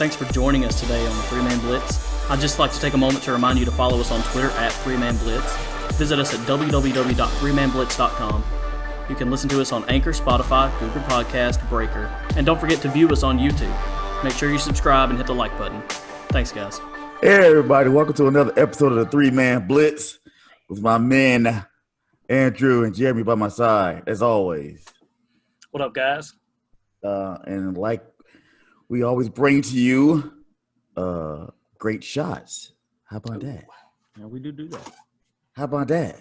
Thanks for joining us today on the Man Blitz. I'd just like to take a moment to remind you to follow us on Twitter at Man Blitz. Visit us at www.3manblitz.com. You can listen to us on Anchor, Spotify, Google Podcast, Breaker, and don't forget to view us on YouTube. Make sure you subscribe and hit the like button. Thanks, guys. Hey, everybody. Welcome to another episode of the Man Blitz with my men, Andrew and Jeremy by my side, as always. What up, guys? And like we always bring to you, great shots. How about that? Yeah, we do that. How about that?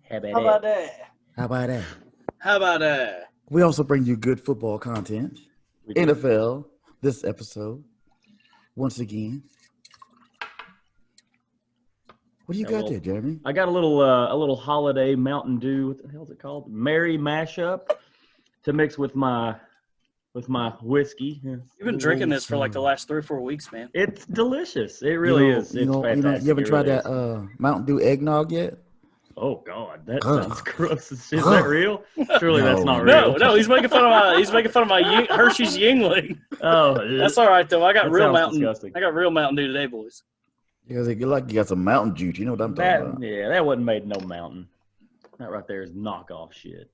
How about that? How about that? How about that? We also bring you good football content. NFL, this episode, once again. What do you got there, Jeremy? I got a little holiday Mountain Dew. What the hell is it called? Merry mashup to mix with my whiskey. You've been drinking this for like the last 3 or 4 weeks, man. It's delicious. It really is. It's fantastic. You haven't tried that Mountain Dew eggnog yet? Oh God, that sounds gross. Is that real? Surely that's not real. No, he's making fun of my Hershey's Yingling. Oh, that's all right though. I got real Mountain Dew today, boys. Yeah, you got some mountain juice. You know what I'm talking about? Yeah, that wasn't made no mountain. That right there is knockoff shit.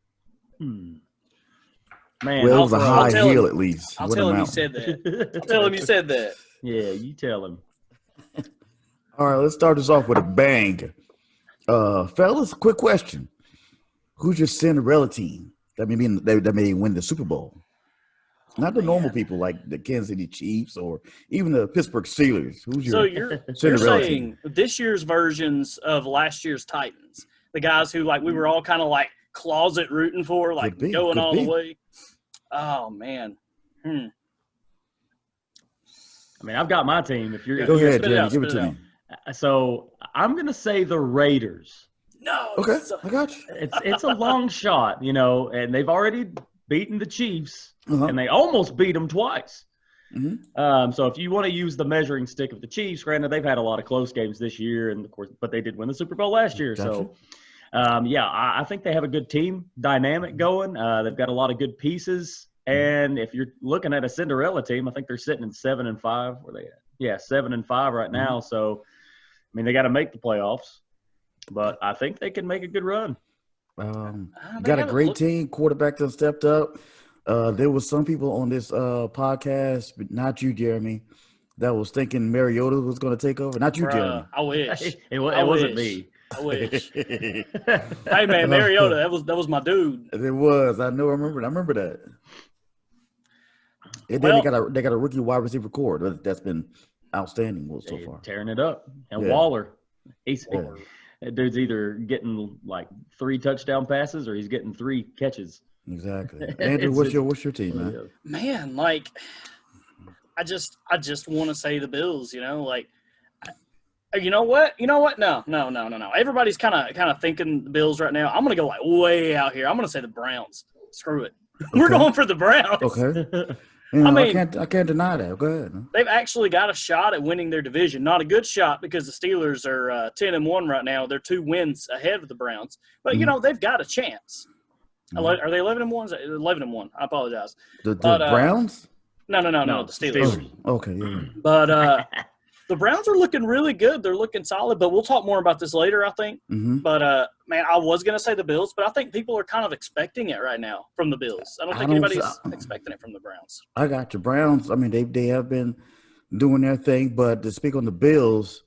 Man, well, it was a high heel at least. I'll tell him you said that. I'll tell him you said that. Yeah, you tell him. All right, let's start this off with a bang. Fellas, quick question. Who's your Cinderella team that may win the Super Bowl? Not the normal people like the Kansas City Chiefs or even the Pittsburgh Steelers. Who's your you're saying team? This year's versions of last year's Titans, the guys who we were all kind of like closet rooting for, going all the way. Oh man. I mean, I've got my team. If you're go ahead, Jeremy, give it to me. So I'm gonna say the Raiders. No. Okay, I got you. It's a long shot, and they've already beaten the Chiefs, and they almost beat them twice. Mm-hmm. So if you want to use the measuring stick of the Chiefs, granted they've had a lot of close games this year, and of course, but they did win the Super Bowl last year. Gotcha. So, I think they have a good team dynamic going. They've got a lot of good pieces, and if you're looking at a Cinderella team, I think they're sitting in 7-5. Where they at? Yeah, 7-5 right now. So, I mean, they got to make the playoffs, but I think they can make a good run. Got a great team. Quarterback that stepped up. There was some people on this podcast, but not you, Jeremy, that was thinking Mariota was going to take over. Not you, Jeremy. I wish. It wasn't me. I wish. Hey man, Mariota, that was my dude. It was. I know. I remember that. And then they got a rookie wide receiver core that's been outstanding so far. Tearing it up. And Waller, that dude's either getting 3 touchdown passes or he's getting 3 catches. Exactly. Andrew, what's your team, man? Man, I just want to say the Bills. You know what? No. Everybody's kind of thinking the Bills right now. I'm gonna go way out here. I'm gonna say the Browns. Screw it. Okay. We're going for the Browns. Okay. I can't deny that. Go ahead. They've actually got a shot at winning their division. Not a good shot because the Steelers are 10-1 right now. They're 2 wins ahead of the Browns. But they've got a chance. Are they 11-1? 11-1. I apologize. The Browns? No. The Steelers. Oh, okay. Yeah. But the Browns are looking really good. They're looking solid. But we'll talk more about this later, I think. Mm-hmm. But man, I was gonna say the Bills, but I think people are kind of expecting it right now from the Bills. I don't think anybody's expecting it from the Browns. I got you. Browns. I mean, they have been doing their thing. But to speak on the Bills,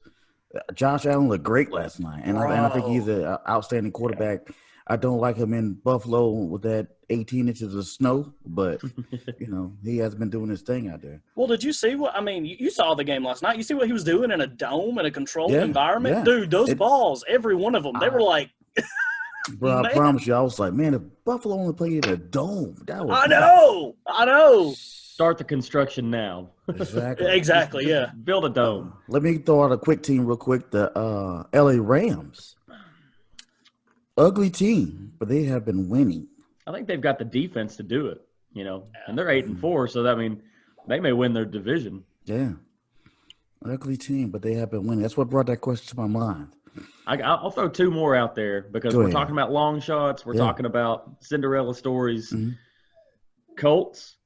Josh Allen looked great last night, and I think he's an outstanding quarterback. I don't like him in Buffalo with that 18 inches of snow, but, he has been doing his thing out there. Well, did you see you saw the game last night. You see what he was doing in a dome in a controlled environment? Yeah. Dude, those balls, every one of them, they were like – Bro, I promise you, I was like, man, if Buffalo only played in a dome, that was – I know. Start the construction now. Exactly. Yeah. Build a dome. Let me throw out a quick team real quick. The LA Rams. Ugly team, but they have been winning. I think they've got the defense to do it, and they're 8-4, so they may win their division. Yeah, ugly team, but they have been winning. That's what brought that question to my mind. I'll throw 2 more out there because we're talking about long shots. We're talking about Cinderella stories. Mm-hmm. Colts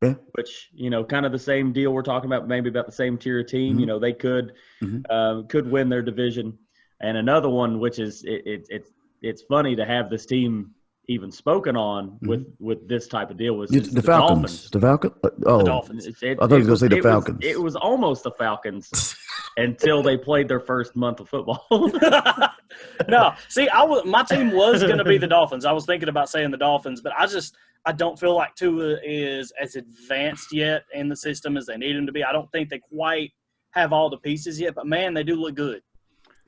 Yeah. which, kind of the same deal we're talking about, maybe about the same tier of team. Mhm. They could win their division. And another one, which is it's funny to have this team even spoken on with this type of deal, is The the Falcons. Dolphins. The Falcons? The Dolphins. I thought you were going to say the Falcons. It was almost the Falcons until they played their first month of football. No, see, my team was going to be the Dolphins. I was thinking about saying the Dolphins, but I don't feel like Tua is as advanced yet in the system as they need him to be. I don't think they quite have all the pieces yet, but man, they do look good.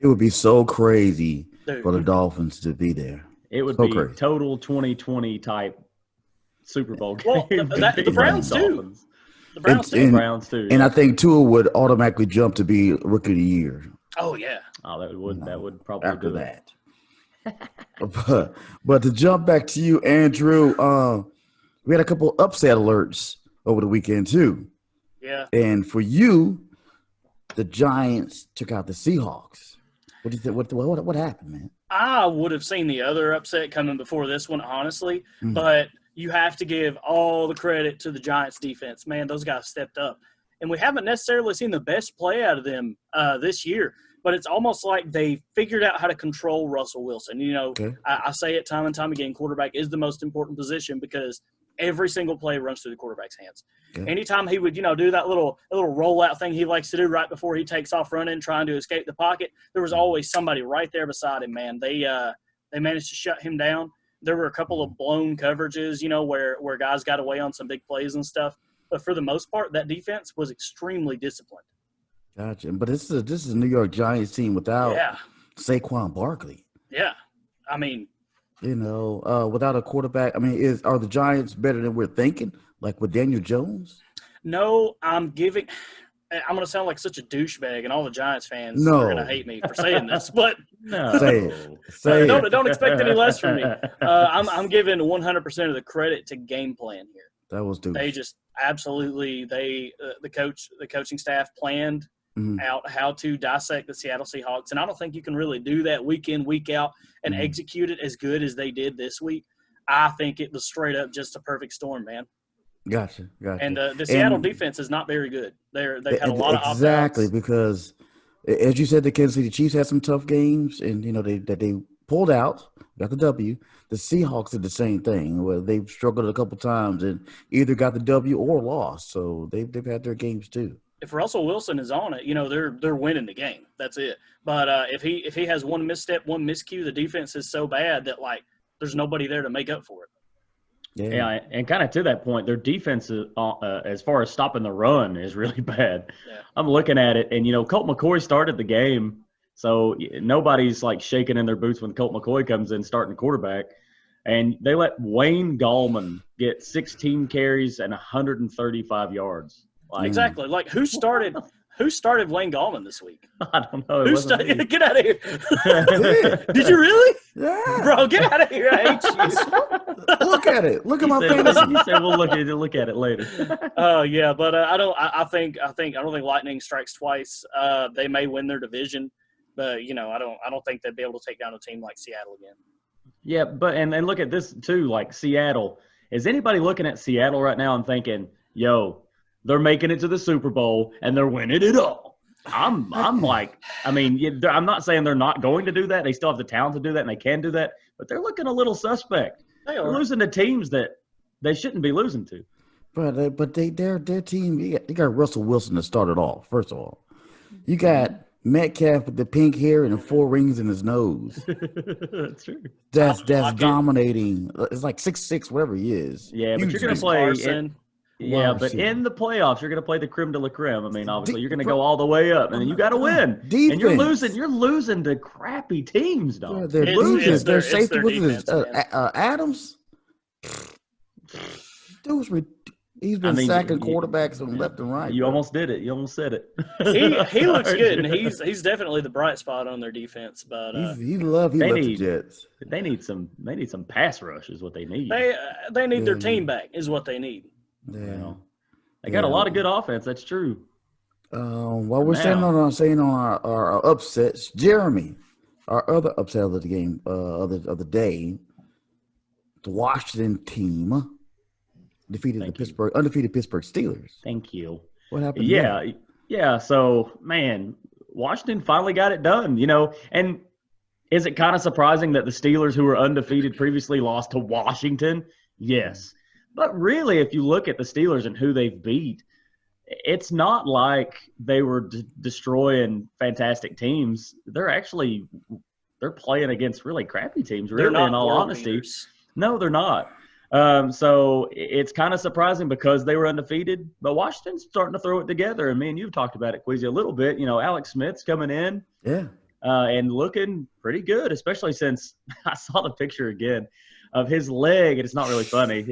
It would be so crazy Dude. for the Dolphins to be there. It would So be crazy. total 2020 type Super Bowl game. Well, the Browns too. The Browns too. And- Browns too. And I think Tua would automatically jump to be Rookie of the Year Oh yeah. Oh, that would probably after do it. that. but to jump back to you, Andrew, we had a couple upset alerts over the weekend too. Yeah. And for you, the Giants took out the Seahawks. What do you think? What happened, man? I would have seen the other upset coming before this one, honestly, but you have to give all the credit to the Giants defense. Man, those guys stepped up. And we haven't necessarily seen the best play out of them this year, but it's almost like they figured out how to control Russell Wilson. Okay. I say it time and time again, quarterback is the most important position because every single play runs through the quarterback's hands. Okay. Anytime he would, do that little rollout thing he likes to do right before he takes off running, trying to escape the pocket, there was always somebody right there beside him, man. They managed to shut him down. There were a couple of blown coverages, where guys got away on some big plays and stuff. But for the most part, that defense was extremely disciplined. Gotcha. But this is a New York Giants team without Saquon Barkley. Yeah. I mean, without a quarterback. I mean, are the Giants better than we're thinking? Like with Daniel Jones? No, I'm going to sound like such a douchebag, and all the Giants fans are going to hate me for saying this. But no, say it. Don't expect any less from me. I'm giving 100% of the credit to game plan here. That was douche. They just absolutely the coaching staff planned out how to dissect the Seattle Seahawks, and I don't think you can really do that week in, week out and execute it as good as they did this week. I think it was straight up just a perfect storm, man. Gotcha. And the Seattle defense is not very good. They've had a lot of opt-outs. Exactly, because as you said, the Kansas City Chiefs had some tough games, and they pulled out, got the W. The Seahawks did the same thing, where they've struggled a couple times and either got the W or lost. So they've had their games too. If Russell Wilson is on it, they're winning the game. That's it. But if he has one misstep, one miscue, the defense is so bad that there's nobody there to make up for it. Yeah, and kind of to that point, their defense, as far as stopping the run, is really bad. Yeah. I'm looking at it, and Colt McCoy started the game, so nobody's shaking in their boots when Colt McCoy comes in starting quarterback. And they let Wayne Gallman get 16 carries and 135 yards. Exactly. Who started Wayne Gallman this week? I don't know. Get out of here. Did you really? Yeah. Bro, get out of here. I hate you. Look at it. Look at my fantasy. You said we'll look at it later. Yeah, but I don't think Lightning strikes twice. They may win their division, but I don't think they'd be able to take down a team like Seattle again. Yeah, but and look at this too, Seattle. Is anybody looking at Seattle right now and thinking, yo, they're making it to the Super Bowl and they're winning it all? I'm not saying they're not going to do that. They still have the talent to do that and they can do that, but they're looking a little suspect. They're losing to teams that they shouldn't be losing to. But their team, you got Russell Wilson to start it off. First of all, you got Metcalf with the pink hair and the 4 rings in his nose. That's true. That's dominating. It's like 6'6", whatever he is. Yeah, but you're going to play. But in the playoffs, you're going to play the creme de la creme. I mean, obviously, you're going to go all the way up, and then you got to win. Defense. And you're losing to crappy teams, dog. Yeah, they're losing. Their safety with Adams. Dude's he's been sacking quarterbacks from left and right. You almost did it. You almost said it. He looks good, and he's definitely the bright spot on their defense. But he loves the Jets. They need some pass rush is what they need. They need their team back is what they need. Yeah. They got a lot of good offense. That's true. While we're saying on our upsets, Jeremy, our other upset of the game of the day, the Washington team defeated Thank the undefeated Pittsburgh Steelers. Thank you. What happened? Yeah. So, man, Washington finally got it done, and is it kind of surprising that the Steelers, who were undefeated previously, lost to Washington? Yes. But really, if you look at the Steelers and who they've beat, it's not like they were destroying fantastic teams. They're playing against really crappy teams, really, in all honesty. Beaters. No, they're not. So it's kind of surprising because they were undefeated, but Washington's starting to throw it together. And me and you've talked about it, Queasy, a little bit. Alex Smith's coming in. Yeah. And looking pretty good, especially since I saw the picture again of his leg, and it's not really funny.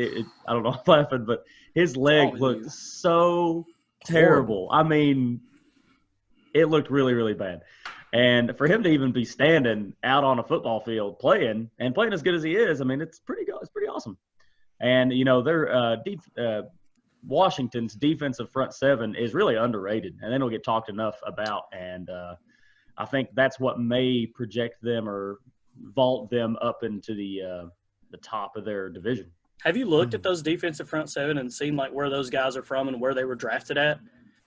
I don't know if I'm laughing, but his leg looked so terrible. I mean, it looked really, really bad. And for him to even be standing out on a football field playing as good as he is, I mean, it's pretty good. It's pretty awesome. And, Washington's defensive front seven is really underrated, and they don't get talked enough about. And I think that's what may project them or vault them up into the top of their division. Have you looked at those defensive front seven and seen like where those guys are from and where they were drafted at?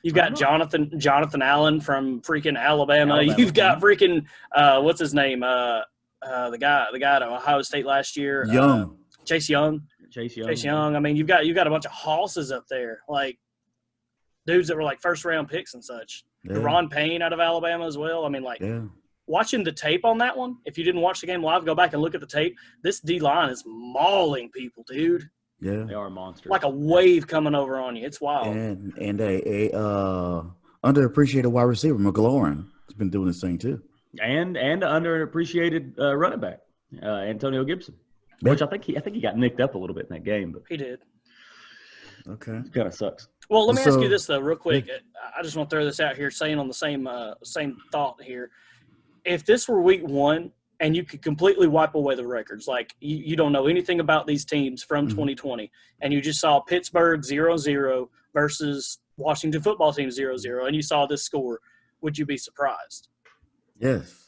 You've got Jonathan Allen from freaking Alabama. You've got freaking what's his name? The guy at Ohio State last year. Chase Young. I mean, you've got a bunch of hosses up there, like dudes that were like first round picks and such. Yeah. Ron Payne out of Alabama as well. I mean, watching the tape on that one, if you didn't watch the game live, go back and look at the tape. This D-line is mauling people, dude. Yeah. They are monsters. Like a wave coming over on you. It's wild. And a underappreciated wide receiver, McLaurin, has been doing this thing too. And underappreciated running back, Antonio Gibson, which I think he got nicked up a little bit in that game, but he did. Okay. It kind of sucks. Well, let me ask you this though, real quick. I just want to throw this out here, saying on the same thought here. If this were week one and you could completely wipe away the records, like you don't know anything about these teams from 2020, and you just saw Pittsburgh 0-0 versus Washington football team 0-0, and you saw this score, would you be surprised? Yes.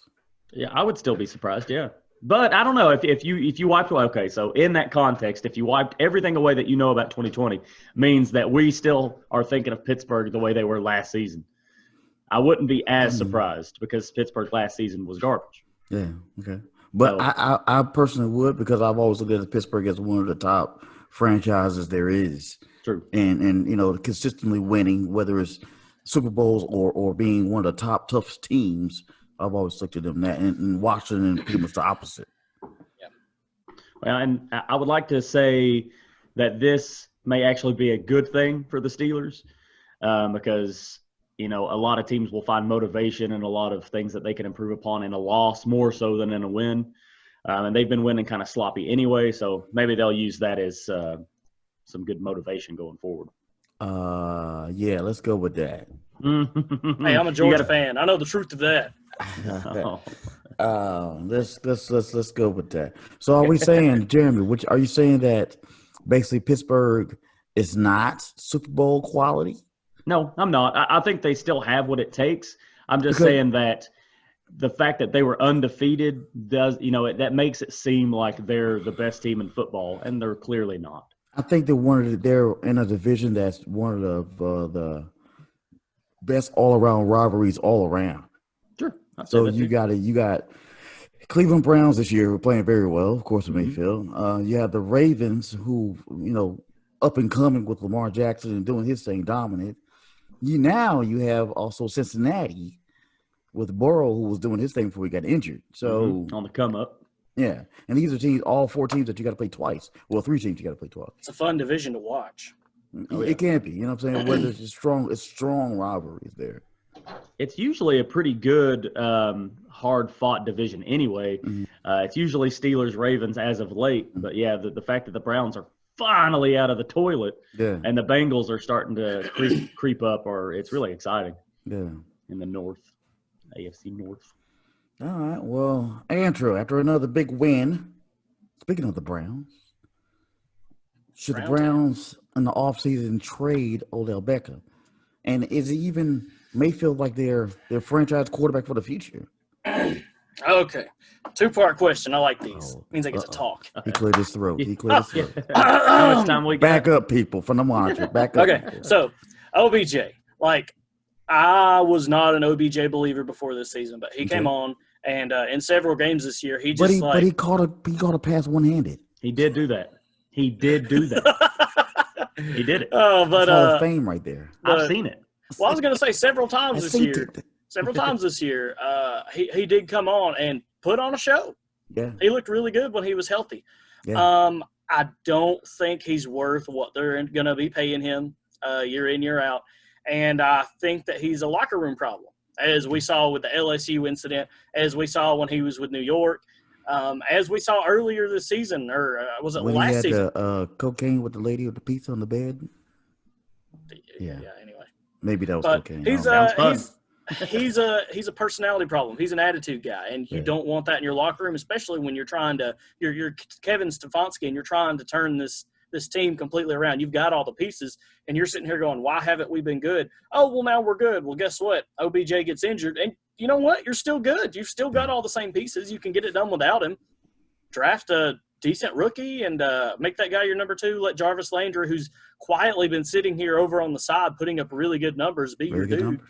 Yeah, I would still be surprised, yeah. But I don't know if you wiped away. Okay, so in that context, if you wiped everything away that you know about 2020, means that we still are thinking of Pittsburgh the way they were last season. I wouldn't be as surprised because Pittsburgh last season was garbage. Yeah. Okay. But so, I personally would, because I've always looked at Pittsburgh as one of the top franchises there is. True. And consistently winning, whether it's Super Bowls or being one of the toughest teams. I've always looked at them that, and Washington pretty much the opposite. Yeah. Well, and I would like to say that this may actually be a good thing for the Steelers because, a lot of teams will find motivation and a lot of things that they can improve upon in a loss more so than in a win. And they've been winning kind of sloppy anyway, so maybe they'll use that as some good motivation going forward. Yeah, let's go with that. Hey, I'm a Georgia fan. I know the truth of that. Let's go with that. So are we saying, Jeremy, are you saying that basically Pittsburgh is not Super Bowl quality? No, I'm not. I think they still have what it takes. I'm just saying that the fact that they were undefeated does, that makes it seem like they're the best team in football, and they're clearly not. I think they're in a division that's one of the best all-around rivalries all around. Sure. So you got Cleveland Browns this year were playing very well, of course, in Mayfield. You have the Ravens who, up and coming with Lamar Jackson and doing his thing, dominant. You have also Cincinnati with Burrow, who was doing his thing before he got injured. So on the come up. Yeah. And these are teams, all four teams that you got to play twice. Well, three teams you got to play twice. It's a fun division to watch. It can be, what I'm saying? Whether it's strong rivalries there. It's usually a pretty good, hard-fought division anyway. It's usually Steelers, Ravens as of late. But, yeah, the fact that the Browns are finally out of the toilet and the Bengals are starting to creep up, it's really exciting. Yeah. In the North, AFC North. All right. Well, Andrew, after another big win, speaking of the Browns, should the Browns in the offseason trade Odell Beckham? And is it even Mayfield like their franchise quarterback for the future? Okay. 2-part question. I like these. Oh, Means I get to talk. He cleared his throat. He cleared his throat. How much time we got? Back up, people, from the monitor. Back up. Okay. People. So, OBJ. Like, I was not an OBJ believer before this season, but he came on, and in several games this year, he just but he caught a pass one-handed. He did do that. He did it. Oh, but That's Hall of Fame right there. I've seen it. Well, I was going to say several times I this seen year. it. Several times this year, he did come on and put on a show. Yeah. He looked really good when he was healthy. Yeah. I don't think he's worth what they're going to be paying him year in, year out. And I think that he's a locker room problem, as we saw with the LSU incident, as we saw when he was with New York, as we saw earlier this season, or was it when last he had season? the cocaine with the lady with the pizza on the bed. Yeah. Anyway, Maybe that was but cocaine. he's a personality problem. He's an attitude guy, and you don't want that in your locker room, especially when you're Kevin Stefanski and you're trying to turn this team completely around. You've got all the pieces, and you're sitting here going, why haven't we been good? Oh, well, now we're good. Well, guess what? OBJ gets injured, and you know what? You're still good. You've still got all the same pieces. You can get it done without him. Draft a decent rookie and make that guy your number 2. Let Jarvis Landry, who's quietly been sitting here over on the side putting up really good numbers, be your dude. Numbers.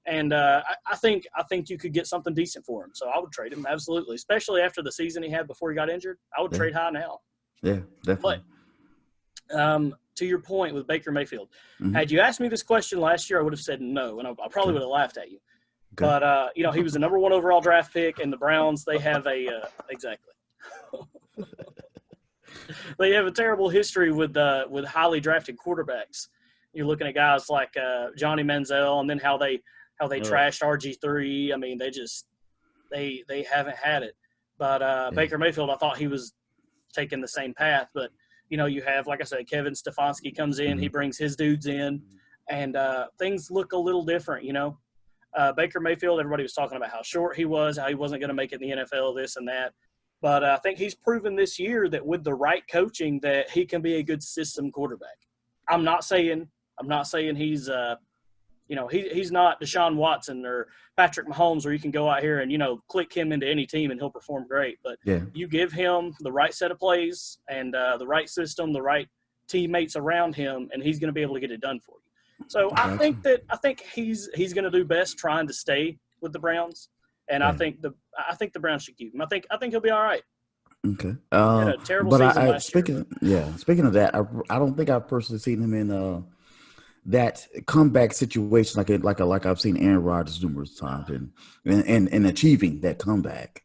And I think you could get something decent for him. So I would trade him, absolutely, especially after the season he had before he got injured. I would trade high now. Yeah, definitely. But to your point with Baker Mayfield, had you asked me this question last year, I would have said no, and I probably would have laughed at you. Okay. But, he was the number 1 overall draft pick, and the Browns, they have exactly. They have a terrible history with highly drafted quarterbacks. You're looking at guys like Johnny Manziel, and then how they trashed RG3. I mean, they haven't had it. But Baker Mayfield, I thought he was taking the same path. But, you have, like I said, Kevin Stefanski comes in. He brings his dudes in, and things look a little different, Baker Mayfield, everybody was talking about how short he was, how he wasn't going to make it in the NFL, this and that. But I think he's proven this year that with the right coaching that he can be a good system quarterback. I'm not saying he's he's not Deshaun Watson or Patrick Mahomes where you can go out here and, click him into any team and he'll perform great. But you give him the right set of plays and the right system, the right teammates around him, and he's going to be able to get it done for you. So I think he's going to do best trying to stay with the Browns. And I think the Browns should keep him. I think he'll be all right. Okay. He had a terrible season last year. Speaking of that, I don't think I've personally seen him in that comeback situation like I've seen Aaron Rodgers numerous times and achieving that comeback.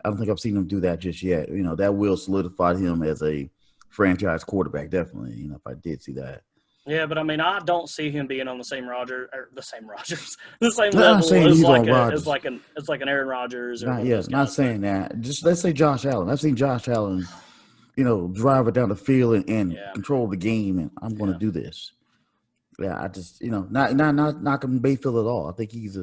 I don't think I've seen him do that just yet. That will solidify him as a franchise quarterback, definitely. If I did see that. Yeah, but I mean, I don't see him being on the same level as like an Aaron Rodgers. Not saying that. Just let's say Josh Allen. I've seen Josh Allen, drive it down the field and control the game, and I'm going to do this. Yeah, I just not knocking Mayfield at all. I think he's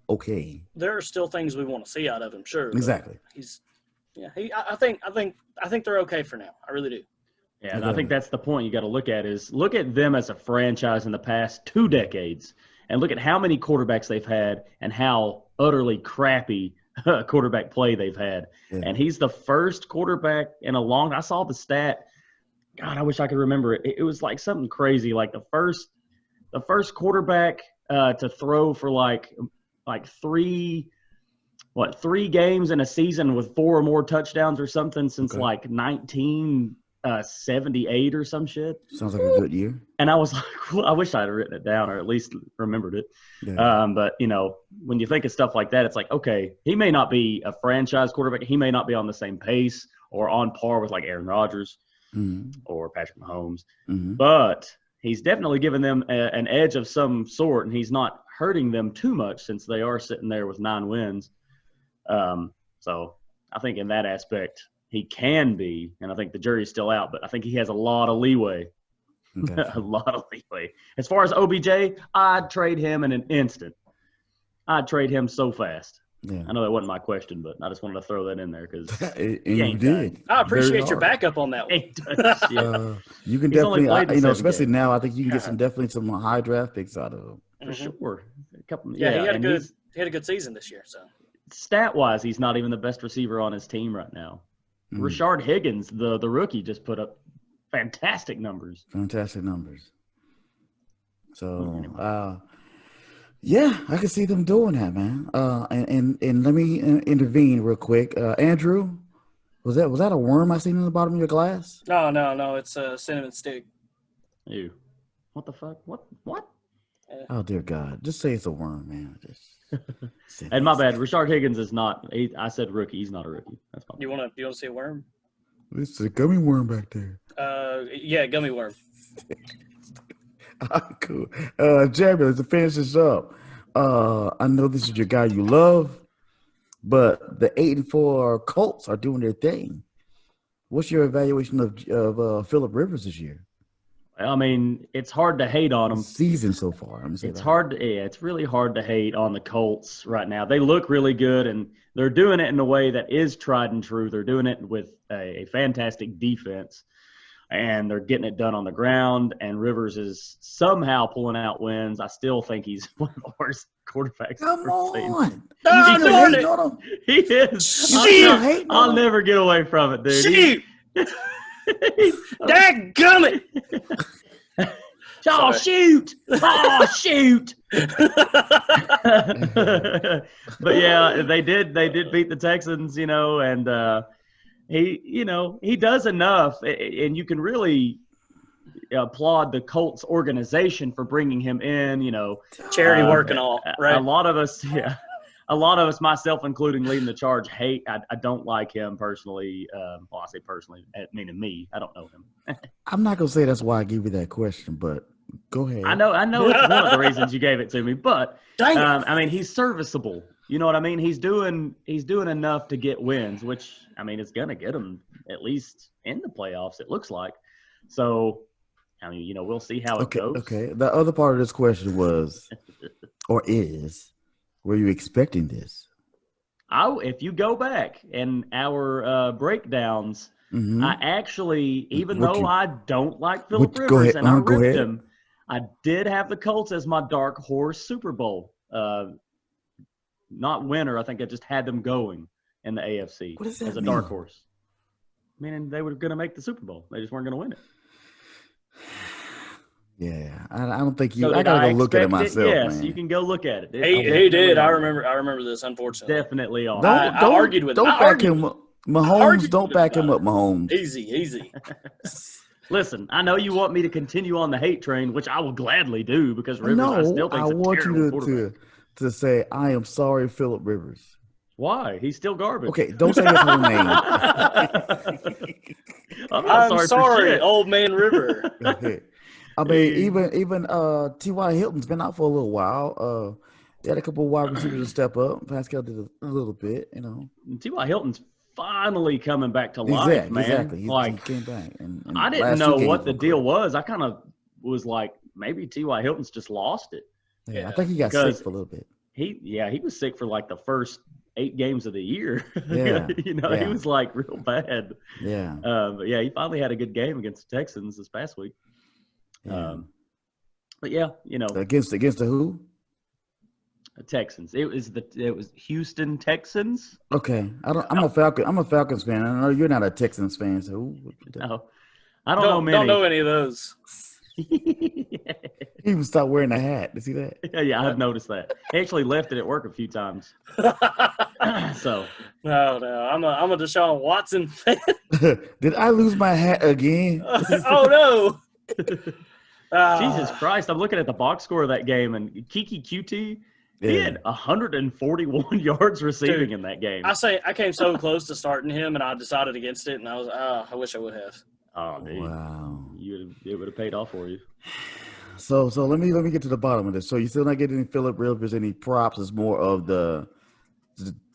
okay. There are still things we want to see out of him, sure. Exactly. I think they're okay for now. I really do. Yeah, and I think that's the point you got to look at them as a franchise in the past 2 decades and look at how many quarterbacks they've had and how utterly crappy quarterback play they've had. Yeah. And he's the first quarterback in a long – I saw the stat. God, I wish I could remember it. It was like something crazy, like the first quarterback to throw for like 3 games in a season with 4 or more touchdowns or something since like 1978 or some shit. Sounds like a good year. And I was like, well, I wish I had written it down or at least remembered it. Yeah. But when you think of stuff like that, it's like, okay, he may not be a franchise quarterback. He may not be on the same pace or on par with like Aaron Rodgers or Patrick Mahomes, but he's definitely given them an edge of some sort, and he's not hurting them too much since they are sitting there with 9 wins. So I think in that aspect, he can be, and I think the jury's still out, but I think he has a lot of leeway. Okay. A lot of leeway. As far as OBJ, I'd trade him in an instant. I'd trade him so fast. Yeah. I know that wasn't my question, but I just wanted to throw that in there because you did. I appreciate your backup on that one. You can definitely, especially now, I think you can get some high draft picks out of him. For sure. He had a good season this year. So stat-wise, he's not even the best receiver on his team right now. Rashard Higgins, the rookie, just put up fantastic numbers. Fantastic numbers. So, yeah, I can see them doing that, man. And let me intervene real quick. Andrew, was that a worm I seen in the bottom of your glass? No, it's a cinnamon stick. Ew. What the fuck? What? Oh dear God! Just say it's a worm, man. Just And my bad, Rashard Higgins is not. I said rookie. He's not a rookie. That's fine. You want to see a worm? It's a gummy worm back there. Yeah, gummy worm. Cool. Jeremy, to finish this up, I know this is your guy you love, but the 8-4 Colts are doing their thing. What's your evaluation of Phillip Rivers this year? I mean, it's hard to hate on them. Season so far. It's really hard to hate on the Colts right now. They look really good, and they're doing it in a way that is tried and true. They're doing it with a fantastic defense, and they're getting it done on the ground, and Rivers is somehow pulling out wins. I still think he's one of the worst quarterbacks Come I've on. seen. He is. I'll never get away from it, dude. Shoot! Dadgummit! Oh, shoot! Oh, shoot! But yeah, they did beat the Texans, and he does enough, and you can really applaud the Colts organization for bringing him in. Charity work and all, right? A lot of us, myself including, leading the charge, hate. I don't like him personally. Well, I say personally, meaning me. I don't know him. I'm not gonna say that's why I gave you that question, but go ahead. I know it's one of the reasons you gave it to me, but I mean, he's serviceable. You know what I mean? He's doing enough to get wins, which I mean, it's gonna get him at least in the playoffs. It looks like. So, I mean, we'll see how it goes. Okay. The other part of this question was, or is. Were you expecting this? If you go back in our breakdowns, I actually, I don't like Phillip Rivers and I ripped him, I did have the Colts as my dark horse Super Bowl. Not winner. I think I just had them going in the AFC as a dark horse. Meaning they were going to make the Super Bowl. They just weren't going to win it. Yeah, I don't think you. So I gotta go look at it myself. Yes, man. You can go look at it. He did. I remember this. Unfortunately, Definitely on. I argued with him. Don't back him up, Mahomes. Don't back him up, Mahomes. Easy. Listen, I know you want me to continue on the hate train, which I will gladly do because Rivers. I still think I want you to say I am sorry, Phillip Rivers. Why? He's still garbage. Okay, don't say his whole name. I'm sorry, old man River. Okay. I mean, even T.Y. Hilton's been out for a little while. They had a couple of wide receivers to step up. Pascal did a little bit, T.Y. Hilton's finally coming back to life, man. Exactly. He came back. And I didn't know what the deal was. I kind of was like, maybe T.Y. Hilton's just lost it. Yeah, I think he got sick for a little bit. He was sick for like the first 8 games of the year. Yeah. He was like real bad. Yeah. But yeah, he finally had a good game against the Texans this past week. Yeah. But yeah, against the who? The Texans. It was Houston Texans. Okay, I'm a Falcons fan. I know you're not a Texans fan, so no, I don't know many. Don't know any of those. He even stopped wearing a hat. Did you see that? Yeah, I've noticed that. He actually left it at work a few times. So no, I'm a Deshaun Watson fan. Did I lose my hat again? Oh no. Jesus Christ! I'm looking at the box score of that game, and Kiki QT, he had 141 yards receiving in that game. I came so close to starting him, and I decided against it, and I was, I wish I would have. Oh, dude. Wow! It would have paid off for you. So let me get to the bottom of this. So you're still not getting Phillip Rivers any props? It's more of the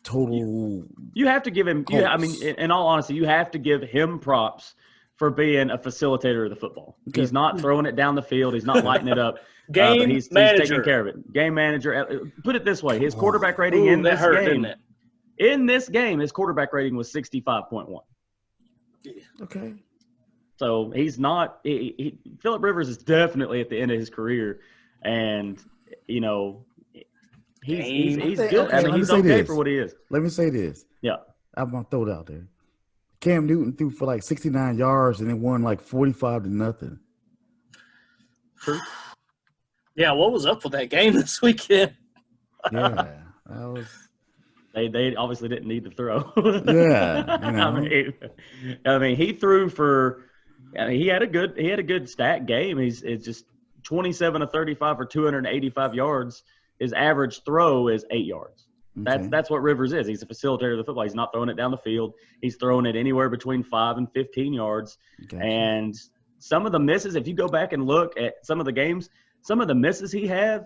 total. You have to give him. I mean, in all honesty, you have to give him props for being a facilitator of the football. Okay. He's not throwing it down the field. He's not lighting it up. He's taking care of it. Game manager. Put it this way: his quarterback rating in this game, his quarterback rating was 65.1. Okay. So he's not. Phillip Rivers is definitely at the end of his career, and He's Okay, good. okay, I let mean, me he's say okay this. for what he is. Let me say this. Yeah. I'm gonna throw it out there. Cam Newton threw for like 69 yards and they won like 45-0. True. Yeah, what was up with that game this weekend? Yeah, that was. They obviously didn't need to throw. Yeah, you know. I mean, he threw for. I mean, he had a good stat game. It's just 27 of 35 for 285 yards. His average throw is 8 yards. Okay. That's what Rivers is. He's a facilitator of the football. He's not throwing it down the field. He's throwing it anywhere between 5 and 15 yards. Gotcha. And some of the misses, if you go back and look at some of the games, some of the misses he has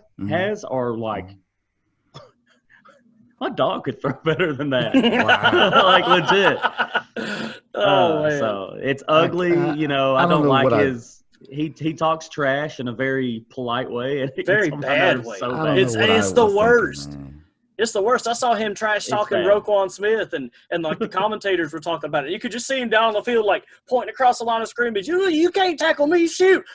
are like, my dog could throw better than that. Wow. Like legit. Man. So it's ugly. I I don't don't know like what his. He talks trash in a very polite way. And it Very gets on my bad nerves way. So I bad. don't know It's what I the was thinking, worst. man. It's the worst. I saw him trash talking bad. Roquan Smith, and like the commentators were talking about it. You could just see him down on the field, like pointing across the line of scrimmage. You can't tackle me. Shoot.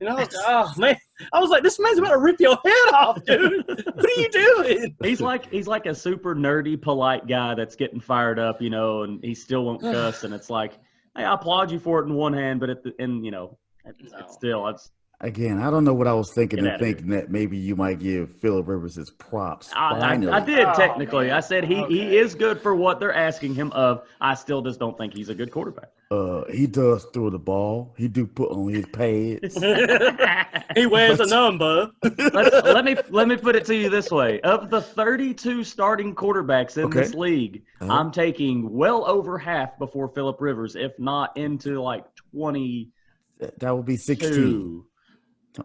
And I was like, oh man, I was like, this man's about to rip your head off, dude. What are you doing? He's like a super nerdy, polite guy that's getting fired up, and he still won't cuss. And it's like, hey, I applaud you for it in one hand, but it's still. Again, I don't know what I was thinking Get and outta here. thinking that maybe you might give Phillip Rivers his props. I Finally. did Oh, technically. man. I said he is good for what they're asking him of. I still just don't think he's a good quarterback. He does throw the ball. He do put on his pads. He wears a number. let me put it to you this way: of the 32 starting quarterbacks in this league, Uh-huh. I'm taking well over half before Phillip Rivers, if not into like 22. That would be 16.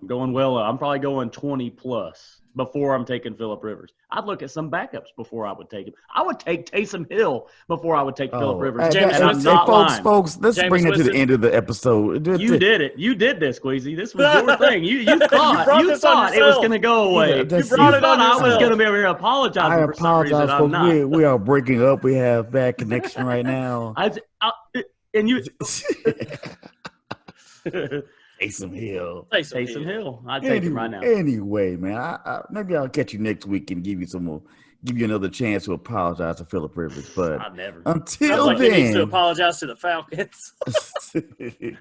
I'm going well. I'm probably going 20 plus before I'm taking Phillip Rivers. I'd look at some backups before I would take him. I would take Taysom Hill before I would take Phillip Rivers. James And I'm Winston. not lying. Folks, let's James bring it to the Winston. end of the episode. You did it. You did this, Queasy. This was your thing. You thought brought you this on thought it was yourself. going to go away. Yeah, you that's thought it. I was yourself. going to be over here apologizing I for some reason. apologize, I'm folks. not. We are breaking up. We have bad connection right now. And you Taysom Hill. Taysom Hill. I'd take him right now. Anyway, man, I maybe I'll catch you next week and give you another chance to apologize to Phillip Rivers. But I'd never. until Sounds like he needs to then, apologize to the Falcons.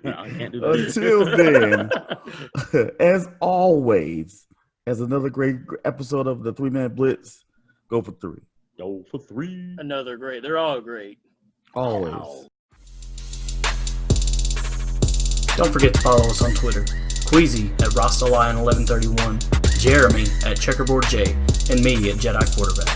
No, I can't do that. until then, as always, as another great episode of the 3-Man Blitz, go for 3. Go for 3. Another great. They're all great. Always. Wow. Don't forget to follow us on Twitter. Queasy at RastaLion1131, Jeremy at Checkerboard J, and me at Jedi Quarterback.